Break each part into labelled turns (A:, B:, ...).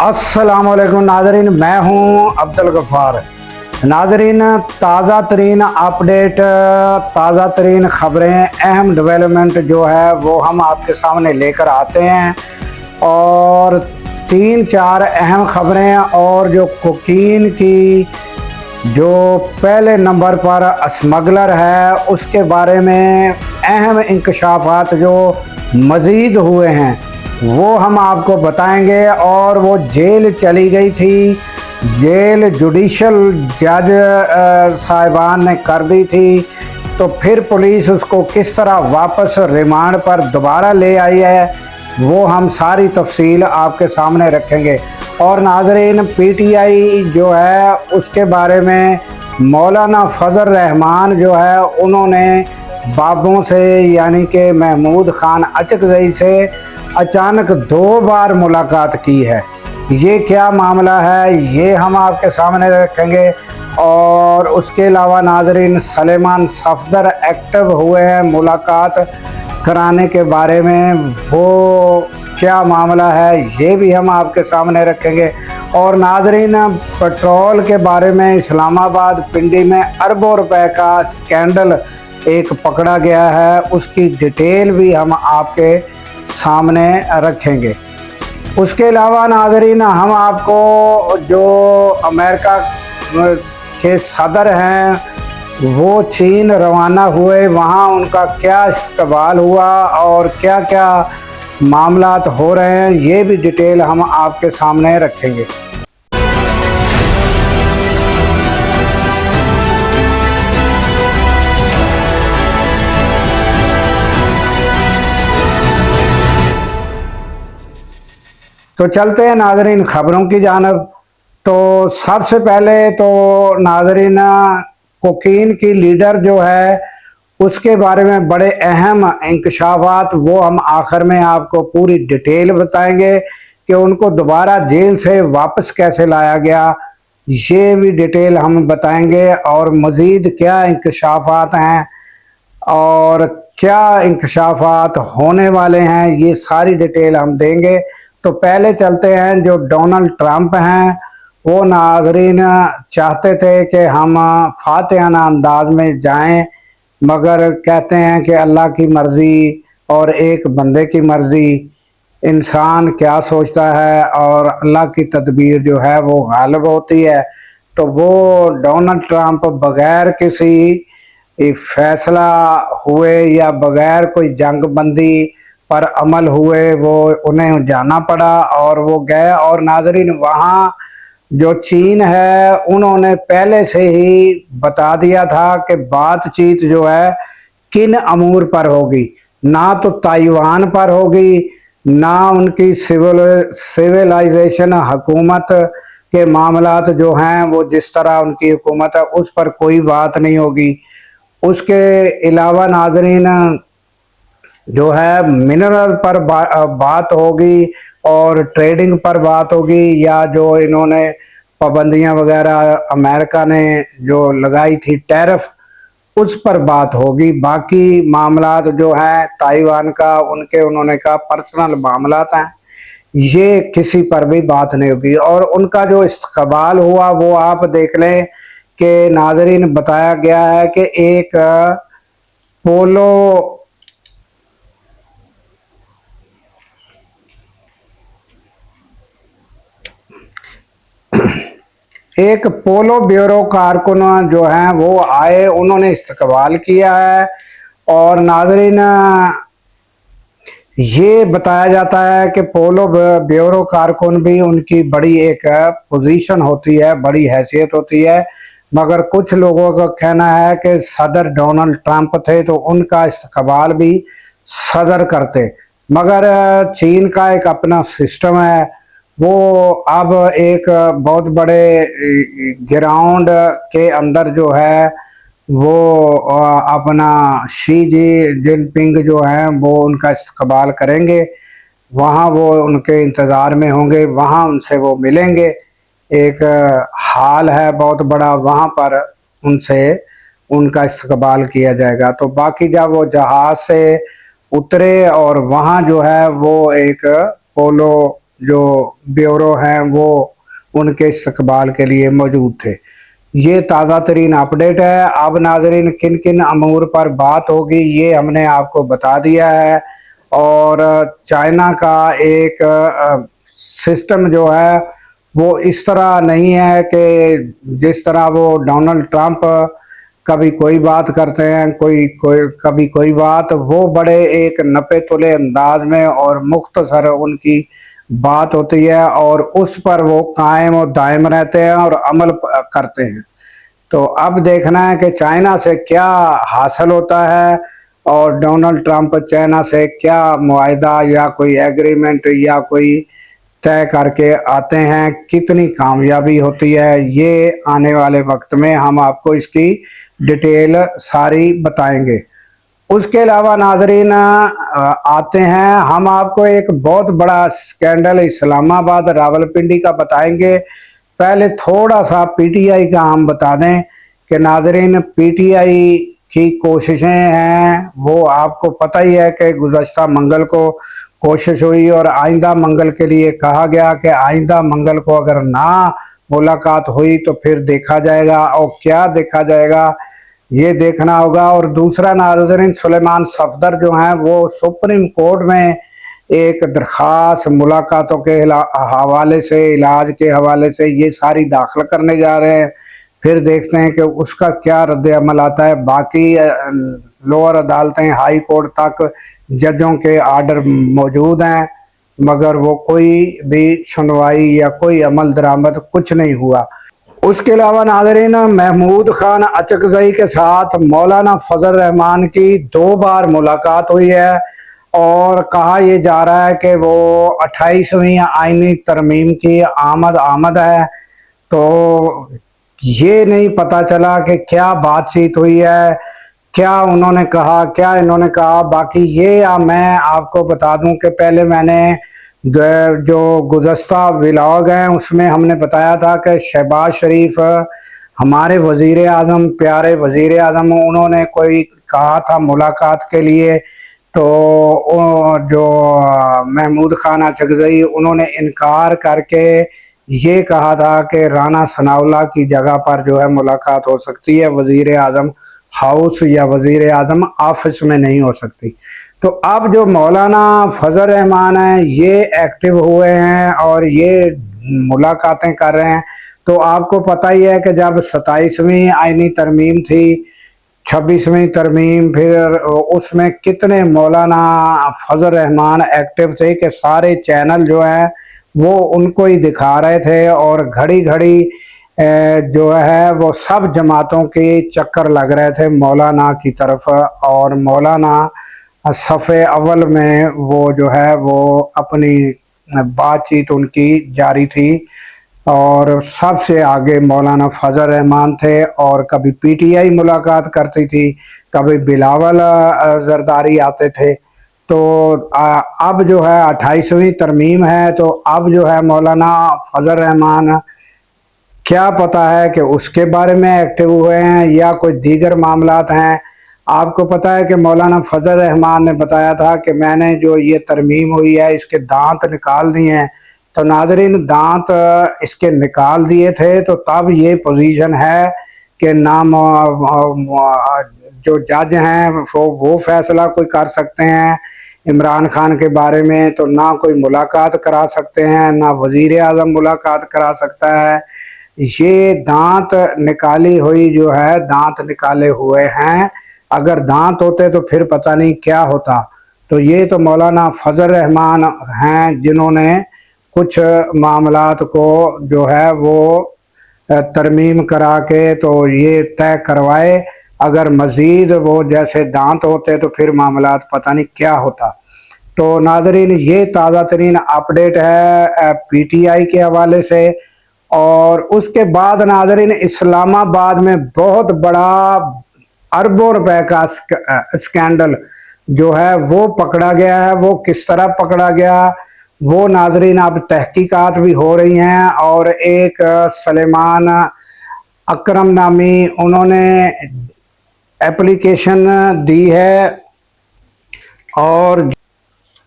A: अस्सलाम वालेकुम नाजरीन, मैं हूं अब्दुल गफ़ार। नाजरीन, ताज़ा तरीन अपडेट, ताज़ा तरीन ख़बरें, अहम डेवलपमेंट जो है वो हम आपके सामने लेकर आते हैं। और 3-4 अहम ख़बरें, और जो कोकीन की जो पहले नंबर पर स्मगलर है उसके बारे में अहम इंकशाफात जो मज़ीद हुए हैं वो हम आपको बताएंगे। और वो जेल चली गई थी, जेल जुडिशल जज साहिबान ने कर दी थी, तो फिर पुलिस उसको किस तरह वापस रिमांड पर दोबारा ले आई है वो हम सारी तफसील आपके सामने रखेंगे। और नाजरीन, पीटीआई जो है उसके बारे में मौलाना फजल रहमान जो है उन्होंने बाबों से यानी कि महमूद खान अचकज़ई से अचानक 2 बार मुलाकात की है। ये क्या मामला है ये हम आपके सामने रखेंगे। और उसके अलावा नाजरीन, सलेमान सफदर एक्टिव हुए हैं मुलाकात कराने के बारे में, वो क्या मामला है ये भी हम आपके सामने रखेंगे। और नाजरीन, पेट्रोल के बारे में इस्लामाबाद पिंडी में अरबों रुपए का स्कैंडल एक पकड़ा गया है, उसकी डिटेल भी हम आपके सामने रखेंगे। उसके अलावा नाजरीन, हम आपको जो अमेरिका के सदर हैं वो चीन रवाना हुए, वहाँ उनका क्या इस्तकबाल हुआ और क्या क्या मामलात हो रहे हैं ये भी डिटेल हम आपके सामने रखेंगे। तो चलते हैं नाजरीन ख़बरों की जानब। तो सबसे पहले तो नाजरीन, कोकीन की लीडर जो है उसके बारे में बड़े अहम इंकशाफात वो हम आखिर में आपको पूरी डिटेल बताएंगे कि उनको दोबारा जेल से वापस कैसे लाया गया, ये भी डिटेल हम बताएंगे। और मज़ीद क्या इंकशाफात हैं और क्या इंकशाफात होने वाले हैं ये सारी डिटेल हम देंगे। तो पहले चलते हैं, जो डोनाल्ड ट्रंप हैं वो नाजरीन चाहते थे कि हम फातिहाना अंदाज में जाएं, मगर कहते हैं कि अल्लाह की मर्ज़ी और एक बंदे की मर्ज़ी, इंसान क्या सोचता है और अल्लाह की तदबीर जो है वो गालिब होती है। तो वो डोनाल्ड ट्रंप बग़ैर किसी फैसला हुए या बग़ैर कोई जंग बंदी पर अमल हुए वो उन्हें जाना पड़ा और वो गए। और नाजरीन, वहाँ जो चीन है उन्होंने पहले से ही बता दिया था कि बातचीत जो है किन अमूर पर होगी, ना तो ताइवान पर होगी, ना उनकी सिविलाइजेशन हुकूमत के मामलात जो हैं वो जिस तरह उनकी हुकूमत है उस पर कोई बात नहीं होगी। उसके अलावा नाजरीन जो है मिनरल पर बात होगी और ट्रेडिंग पर बात होगी, या जो इन्होंने पाबंदियां वगैरह अमेरिका ने जो लगाई थी टैरिफ उस पर बात होगी। बाकी मामलात जो हैं ताइवान का उन्होंने कहा पर्सनल मामलात हैं, ये किसी पर भी बात नहीं होगी। और उनका जो इस्तकबाल हुआ वो आप देख लें कि नाजरीन बताया गया है कि एक पोलो एक पोलो ब्यूरो कारकुन जो हैं वो आए, उन्होंने इस्तकबाल किया है। और नाजरीन, ये बताया जाता है कि पोलो ब्यूरो कारकुन भी उनकी बड़ी एक पोजीशन होती है, बड़ी हैसियत होती है, मगर कुछ लोगों का कहना है कि सदर डोनाल्ड ट्रंप थे तो उनका इस्तकबाल भी सदर करते। मगर चीन का एक अपना सिस्टम है, वो अब एक बहुत बड़े ग्राउंड के अंदर जो है वो अपना शी जिनपिंग जो है वो उनका इस्तकबाल करेंगे, वहाँ वो उनके इंतज़ार में होंगे, वहाँ उनसे वो मिलेंगे। एक हाल है बहुत बड़ा, वहाँ पर उनसे उनका इस्तकबाल किया जाएगा। तो बाकी जब वो जहाज़ से उतरे और वहाँ जो है वो एक पोलो जो ब्यूरो हैं वो उनके इस्तकबाल के लिए मौजूद थे। ये ताज़ा तरीन अपडेट है। अब नाज़रीन किन किन अमूर पर बात होगी ये हमने आपको बता दिया है। और चाइना का एक सिस्टम जो है वो इस तरह नहीं है कि जिस तरह वो डोनाल्ड ट्रंप कभी कोई बात करते हैं, कभी कोई बात, वो बड़े एक नपे तुले अंदाज में और मुख्तसर उनकी बात होती है और उस पर वो कायम और दायम रहते हैं और अमल करते हैं। तो अब देखना है कि चाइना से क्या हासिल होता है और डोनाल्ड ट्रंप चाइना से क्या मुआहिदा या कोई एग्रीमेंट या कोई तय करके आते हैं, कितनी कामयाबी होती है, ये आने वाले वक्त में हम आपको इसकी डिटेल सारी बताएंगे। उसके अलावा नाजरीन आते हैं, हम आपको एक बहुत बड़ा स्कैंडल इस्लामाबाद रावलपिंडी का बताएंगे। पहले थोड़ा सा पीटीआई का हम बता दें कि नाजरीन पीटीआई की कोशिशें हैं, वो आपको पता ही है कि गुज़श्ता मंगल को कोशिश हुई और आइंदा मंगल के लिए कहा गया कि आइंदा मंगल को अगर ना मुलाकात हुई तो फिर देखा जाएगा, और क्या देखा जाएगा ये देखना होगा। और दूसरा नाज़रीन सुलेमान सफदर जो हैं वो सुप्रीम कोर्ट में एक दरख्वास्त मुलाकातों के हवाले से, इलाज के हवाले से ये सारी दाखिल करने जा रहे हैं। फिर देखते हैं कि उसका क्या रद्द अमल आता है। बाकी लोअर अदालतें, हाई कोर्ट तक जजों के आर्डर मौजूद हैं, मगर वो कोई भी सुनवाई या कोई अमल दरामद कुछ नहीं हुआ। उसके अलावा नाज़रीन महमूद खान अचकज़ई के साथ मौलाना फजल रहमान की 2 बार मुलाकात हुई है और कहा यह जा रहा है कि वो 28वीं आईनी तरमीम की आमद है। तो ये नहीं पता चला कि क्या बातचीत हुई है, क्या उन्होंने कहा, क्या इन्होंने कहा। बाकी ये मैं आपको बता दूं कि पहले मैंने जो गुज़श्ता व्लॉग हैं उसमें हमने बताया था कि शहबाज शरीफ हमारे वज़ीर आज़म, प्यारे वज़ीर आज़म, उन्होंने कोई कहा था मुलाकात के लिए, तो जो महमूद खान अचकज़ई उन्होंने इनकार करके ये कहा था कि राना सनाउल्लाह की जगह पर जो है मुलाकात हो सकती है, वज़ीर आज़म हाउस या वज़ीर आज़म ऑफिस में नहीं हो सकती। तो अब जो मौलाना फजल रहमान हैं ये एक्टिव हुए हैं और ये मुलाकातें कर रहे हैं। तो आपको पता ही है कि जब 27वीं आईनी तरमीम थी, 26वीं तरमीम, फिर उसमें कितने मौलाना फजल रहमान एक्टिव थे कि सारे चैनल जो हैं वो उनको ही दिखा रहे थे और घड़ी घड़ी जो है वो सब जमातों के चक्कर लग रहे थे मौलाना की तरफ, और मौलाना सफ़े अव्वल में वो जो है वो अपनी बातचीत उनकी जारी थी और सबसे आगे मौलाना फजल रहमान थे। और कभी पीटीआई मुलाकात करती थी, कभी बिलावल जरदारी आते थे। तो अब जो है 28वीं तरमीम है, तो अब जो है मौलाना फजल रहमान क्या पता है कि उसके बारे में एक्टिव हुए हैं या कोई दीगर मामलात हैं। आपको पता है कि मौलाना फजल रहमान ने बताया था कि मैंने जो ये तरमीम हुई है इसके दांत निकाल दिए हैं। तो नाज़रीन दांत इसके निकाल दिए थे तो तब ये पोजीशन है कि ना जो जज हैं वो फैसला कोई कर सकते हैं इमरान खान के बारे में, तो ना कोई मुलाकात करा सकते हैं, ना वज़ीर आज़म मुलाकात करा सकता है। ये दांत निकाली हुई जो है, दांत निकाले हुए हैं। अगर दांत होते तो फिर पता नहीं क्या होता। तो ये तो मौलाना फजल रहमान हैं जिन्होंने कुछ मामलात को जो है वो तरमीम करा के तो ये तय करवाए। अगर मज़ीद वो जैसे दांत होते तो फिर मामलात पता नहीं क्या होता। तो नाज़रीन ये ताज़ा तरीन अपडेट है पीटीआई के हवाले से। और उसके बाद नाज़रीन इस्लामाबाद में बहुत बड़ा अरबों रुपए का स्कैंडल जो है वो पकड़ा गया है। वो किस तरह पकड़ा गया वो नाज़रीन अब तहकीकात भी हो रही हैं। और एक सलेमान अकरम नामी उन्होंने एप्लीकेशन दी है और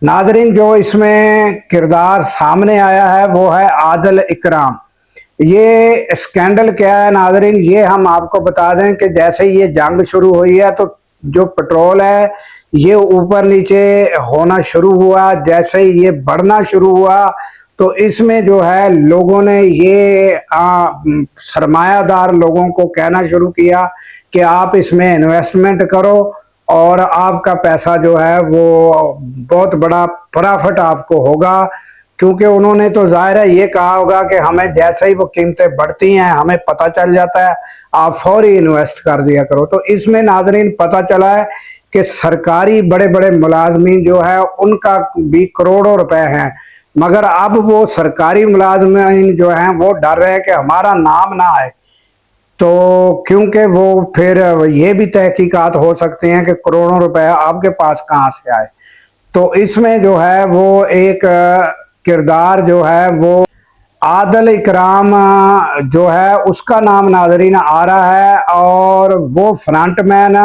A: नाजरीन, जो इसमें किरदार सामने आया है वो है आदिल इकराम। ये स्कैंडल क्या है नाजरीन, ये हम आपको बता दें कि जैसे ही ये जंग शुरू हुई है तो जो पेट्रोल है ये ऊपर नीचे होना शुरू हुआ। जैसे ही ये बढ़ना शुरू हुआ तो इसमें जो है लोगों ने ये सरमायादार लोगों को कहना शुरू किया कि आप इसमें इन्वेस्टमेंट करो और आपका पैसा जो है वो बहुत बड़ा प्रॉफिट आपको होगा। क्योंकि उन्होंने तो जाहिर है ये कहा होगा कि हमें जैसे ही वो कीमतें बढ़ती हैं हमें पता चल जाता है, आप फौरी इन्वेस्ट कर दिया करो। तो इसमें नाजरीन पता चला है कि सरकारी बड़े बड़े मुलाजमीन जो है उनका भी करोड़ों रुपए हैं, मगर अब वो सरकारी मुलाजमीन जो हैं वो डर रहे हैं कि हमारा नाम ना आए। तो क्योंकि वो फिर ये भी तहकीकात हो सकती हैं कि करोड़ों रुपए आपके पास कहाँ से आए। तो इसमें जो है वो एक किरदार जो है वो आदिल इकराम जो है उसका नाम नाजरीन आ रहा है और वो फ्रंटमैन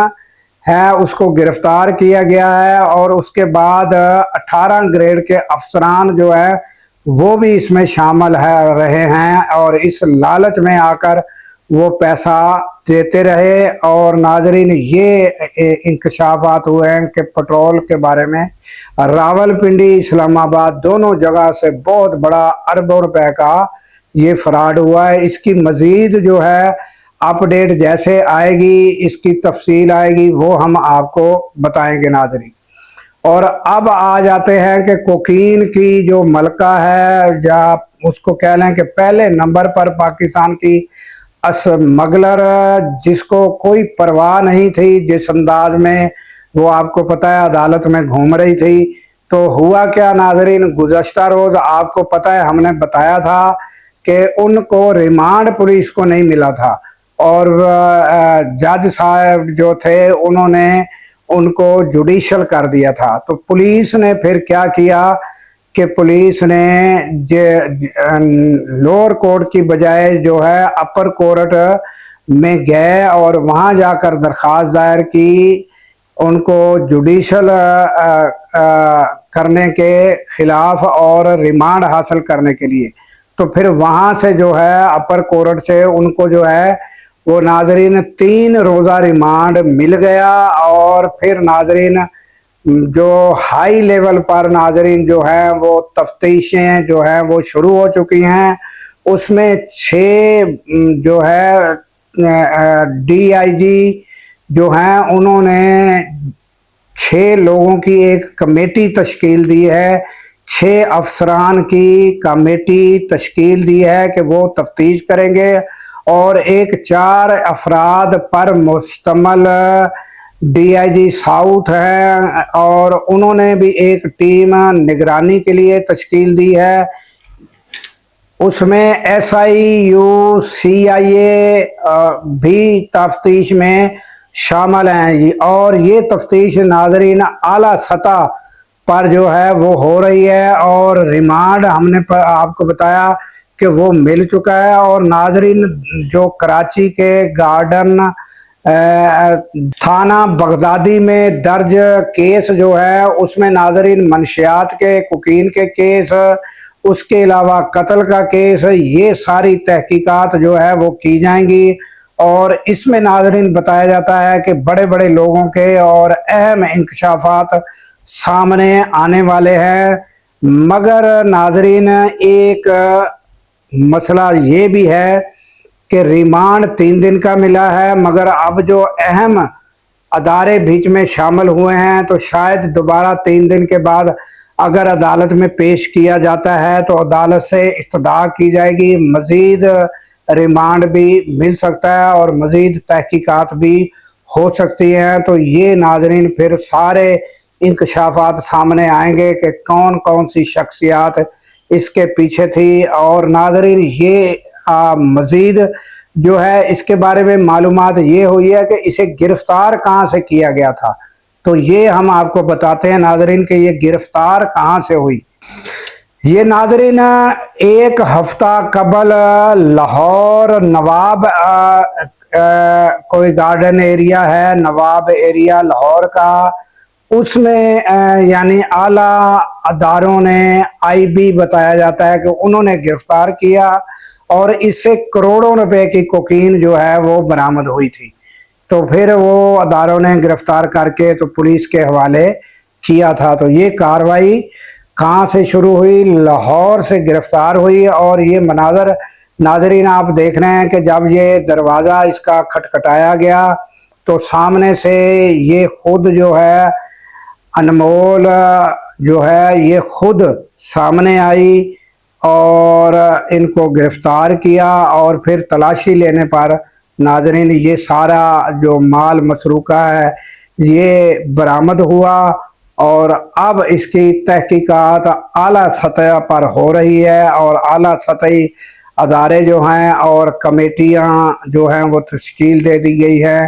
A: है, उसको गिरफ्तार किया गया है। और उसके बाद 18 ग्रेड के अफसरान जो है वो भी इसमें शामिल है रहे हैं और इस लालच में आकर वो पैसा देते रहे। और नाजरीन ये इंकशाफात हुए हैं कि पेट्रोल के बारे में रावलपिंडी इस्लामाबाद दोनों जगह से बहुत बड़ा अरबों रुपए का ये फ्रॉड हुआ है। इसकी मजीद जो है अपडेट जैसे आएगी, इसकी तफसील आएगी, वो हम आपको बताएंगे नाजरीन। और अब आ जाते हैं कि कोकीन की जो मलका है या उसको कह लें कि पहले नंबर पर पाकिस्तान की स्मगलर, जिसको कोई परवाह नहीं थी, जिस अंदाज में वो आपको पता है अदालत में घूम रही थी। तो हुआ क्या नाजरीन, गुज़श्ता रोज आपको पता है हमने बताया था कि उनको रिमांड पुलिस को नहीं मिला था और जज साहब जो थे उन्होंने उनको जुडिशल कर दिया था। तो पुलिस ने फिर क्या किया कि पुलिस ने लोअर कोर्ट की बजाय जो है अपर कोर्ट में गए और वहां जाकर दरखास्त दायर की उनको जुडिशल करने के खिलाफ और रिमांड हासिल करने के लिए। तो फिर वहां से जो है अपर कोर्ट से उनको जो है वो नाजरीन 3 रोज़ा रिमांड मिल गया। और फिर नाजरीन जो हाई लेवल पर नाजरीन जो है वो तफ्तीशें जो है वो शुरू हो चुकी हैं। उसमें 6 जो है DIG जो हैं उन्होंने 6 लोगों की एक कमेटी तश्कील दी है, 6 अफसरान की कमेटी तश्कील दी है कि वो तफ्तीश करेंगे। और एक 4 अफराद पर मुश्तमल DIG साउथ है और उन्होंने भी एक टीम निगरानी के लिए तश्कील दी है। उसमें SIU CIA भी तफ्तीश में शामिल हैं और ये तफ्तीश नाजरीन आला सतह पर जो है वो हो रही है। और रिमांड हमने आपको बताया कि वो मिल चुका है। और नाजरीन जो कराची के गार्डन थाना बगदादी में दर्ज केस जो है उसमें नाजरीन मंशियात के कोकीन के केस, उसके अलावा कत्ल का केस, ये सारी तहकीकात जो है वो की जाएंगी। और इसमें नाजरीन बताया जाता है कि बड़े बड़े लोगों के और अहम इंकशाफात सामने आने वाले हैं। मगर नाजरीन एक मसला ये भी है कि रिमांड 3 दिन का मिला है, मगर अब जो अहम अदारे बीच में शामिल हुए हैं तो शायद दोबारा 3 दिन के बाद अगर अदालत में पेश किया जाता है तो अदालत से इस्तदा की जाएगी, मज़ीद रिमांड भी मिल सकता है और मज़ीद तहकीकात भी हो सकती हैं। तो ये नाजरीन फिर सारे इंकशाफात सामने आएंगे कि कौन कौन सी शख्सियात इसके पीछे थी। और नाजरीन ये मज़ीद जो है इसके बारे में मालूमात ये हुई है कि इसे गिरफ्तार कहाँ से किया गया था। तो ये हम आपको बताते हैं नाजरीन कि ये गिरफ्तार कहाँ से हुई। ये नाजरीन 1 हफ्ता कबल लाहौर नवाब कोई गार्डन एरिया है, नवाब एरिया लाहौर का, اس میں یعنی اعلیٰ اداروں نے IB بتایا جاتا ہے کہ انہوں نے گرفتار کیا اور اس سے کروڑوں روپے کی کوکین جو ہے وہ برآمد ہوئی تھی. تو پھر وہ اداروں نے گرفتار کر کے تو پولیس کے حوالے کیا تھا. تو یہ کارروائی کہاں سے شروع ہوئی؟ لاہور سے گرفتار ہوئی. اور یہ مناظر ناظرین آپ دیکھ رہے ہیں کہ جب یہ دروازہ اس کا کھٹکھٹایا گیا تو سامنے سے یہ خود جو ہے انمول جو ہے یہ خود سامنے آئی اور ان کو گرفتار کیا. اور پھر تلاشی لینے پر ناظرین یہ سارا جو مال مسروقہ ہے یہ برآمد ہوا. اور اب اس کی تحقیقات اعلیٰ سطح پر ہو رہی ہے اور اعلیٰ سطحی ادارے جو ہیں اور کمیٹیاں جو ہیں وہ تشکیل دے دی گئی ہے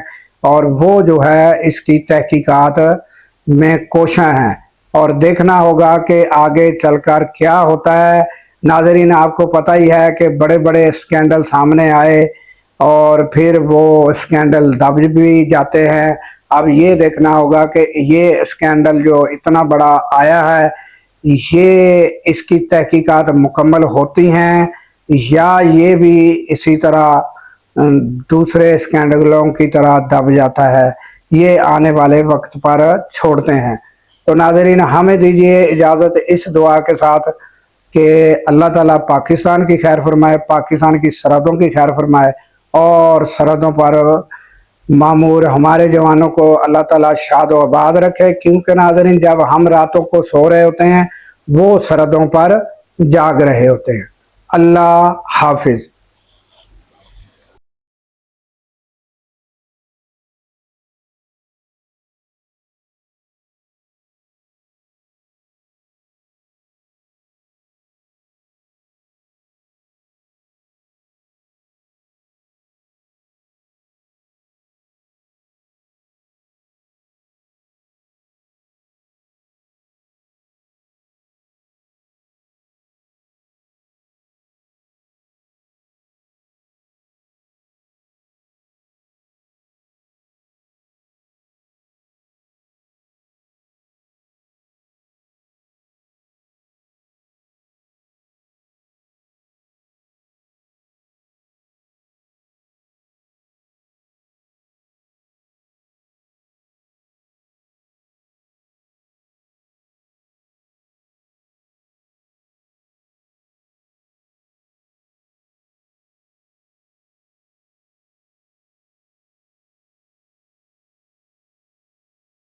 A: اور وہ جو ہے اس کی تحقیقات میں کوشاں ہیں. اور دیکھنا ہوگا کہ آگے چل کر کیا ہوتا ہے. ناظرین آپ کو پتہ ہی ہے کہ بڑے بڑے اسکینڈل سامنے آئے اور پھر وہ اسکینڈل دب بھی جاتے ہیں. اب یہ دیکھنا ہوگا کہ یہ اسکینڈل جو اتنا بڑا آیا ہے یہ اس کی تحقیقات مکمل ہوتی ہیں یا یہ بھی اسی طرح دوسرے اسکینڈلوں کی طرح دب جاتا ہے، یہ آنے والے وقت پر چھوڑتے ہیں. تو ناظرین ہمیں دیجیے اجازت اس دعا کے ساتھ کہ اللہ تعالیٰ پاکستان کی خیر فرمائے، پاکستان کی سرحدوں کی خیر فرمائے اور سرحدوں پر معمور ہمارے جوانوں کو اللہ تعالیٰ شاد و آباد رکھے. کیونکہ ناظرین جب ہم راتوں کو سو رہے ہوتے ہیں وہ سرحدوں پر جاگ رہے ہوتے ہیں. اللہ حافظ.